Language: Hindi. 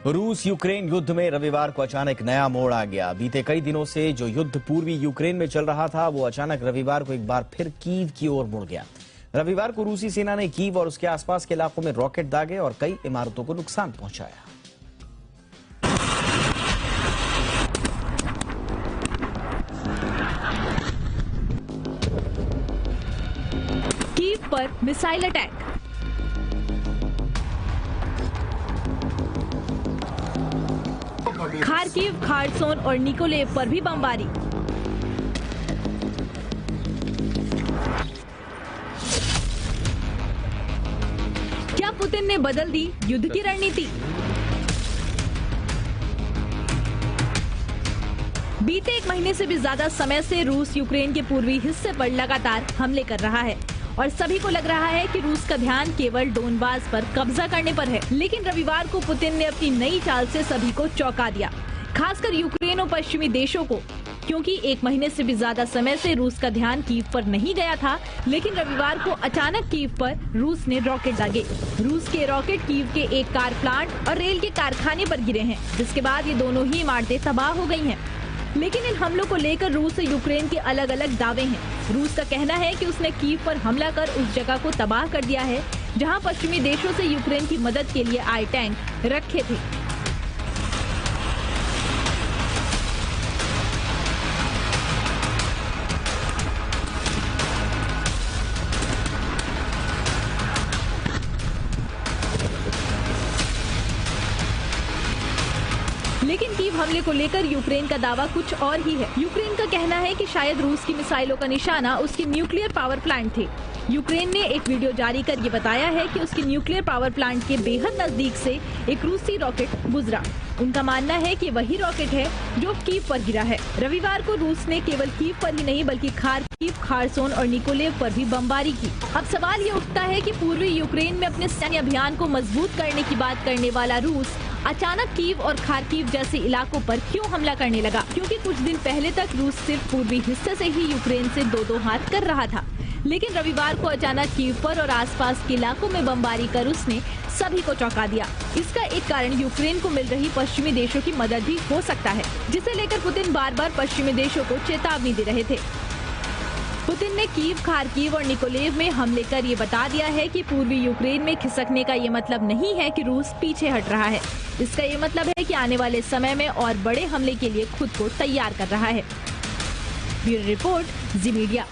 रूस यूक्रेन युद्ध में रविवार को अचानक नया मोड़ आ गया। बीते कई दिनों से जो युद्ध पूर्वी यूक्रेन में चल रहा था, वो अचानक रविवार को एक बार फिर कीव की ओर मुड़ गया। रविवार को रूसी सेना ने कीव और उसके आसपास के इलाकों में रॉकेट दागे और कई इमारतों को नुकसान पहुंचाया। कीव पर मिसाइल अटैक। खार्किव, खार्सन और निकोलेव पर भी बमबारी। क्या पुतिन ने बदल दी युद्ध की रणनीति? बीते एक महीने से भी ज्यादा समय से रूस यूक्रेन के पूर्वी हिस्से पर लगातार हमले कर रहा है और सभी को लग रहा है कि रूस का ध्यान केवल डोनबास पर कब्जा करने पर है। लेकिन रविवार को पुतिन ने अपनी नई चाल से सभी को चौंका दिया, खासकर यूक्रेन और पश्चिमी देशों को, क्योंकि एक महीने से भी ज्यादा समय से रूस का ध्यान कीव पर नहीं गया था। लेकिन रविवार को अचानक कीव पर रूस ने रॉकेट दागे। रूस के रॉकेट कीव के एक कार प्लांट और रेल के कारखाने पर गिरे हैं, जिसके बाद ये दोनों ही इमारतें तबाह हो गई हैं। लेकिन इन हमलों को लेकर रूस और यूक्रेन के अलग अलग दावे हैं। रूस का कहना है कि उसने कीव पर हमला कर उस जगह को तबाह कर दिया है जहां पश्चिमी देशों से यूक्रेन की मदद के लिए आए टैंक रखे थे। लेकिन कीव हमले को लेकर यूक्रेन का दावा कुछ और ही है। यूक्रेन का कहना है कि शायद रूस की मिसाइलों का निशाना उसके न्यूक्लियर पावर प्लांट थे। यूक्रेन ने एक वीडियो जारी कर ये बताया है कि उसके न्यूक्लियर पावर प्लांट के बेहद नजदीक से एक रूसी रॉकेट गुजरा। उनका मानना है कि वही रॉकेट है जो कीव पर गिरा है। रविवार को रूस ने केवल कीव पर ही नहीं बल्कि खार्किव, खार्सन और निकोलेव पर भी बमबारी की। अब सवाल ये उठता है कि पूर्वी यूक्रेन में अपने सैन्य अभियान को मजबूत करने की बात करने वाला रूस अचानक कीव और खार्किव जैसे इलाकों पर क्यों हमला करने लगा? क्योंकि कुछ दिन पहले तक रूस सिर्फ पूर्वी हिस्से से ही यूक्रेन से दो हाथ कर रहा था। लेकिन रविवार को अचानक कीव पर और आसपास के इलाकों में बमबारी कर उसने सभी को चौंका दिया। इसका एक कारण यूक्रेन को मिल रही पश्चिमी देशों की मदद भी हो सकता है, जिसे लेकर पुतिन बार बार पश्चिमी देशों को चेतावनी दे रहे थे। पुतिन ने कीव, खार्किव और निकोलेव में हमले कर ये बता दिया है कि पूर्वी यूक्रेन में खिसकने का ये मतलब नहीं है कि रूस पीछे हट रहा है। इसका ये मतलब है कि आने वाले समय में और बड़े हमले के लिए खुद को तैयार कर रहा है। ब्यूरो रिपोर्ट, जी मीडिया।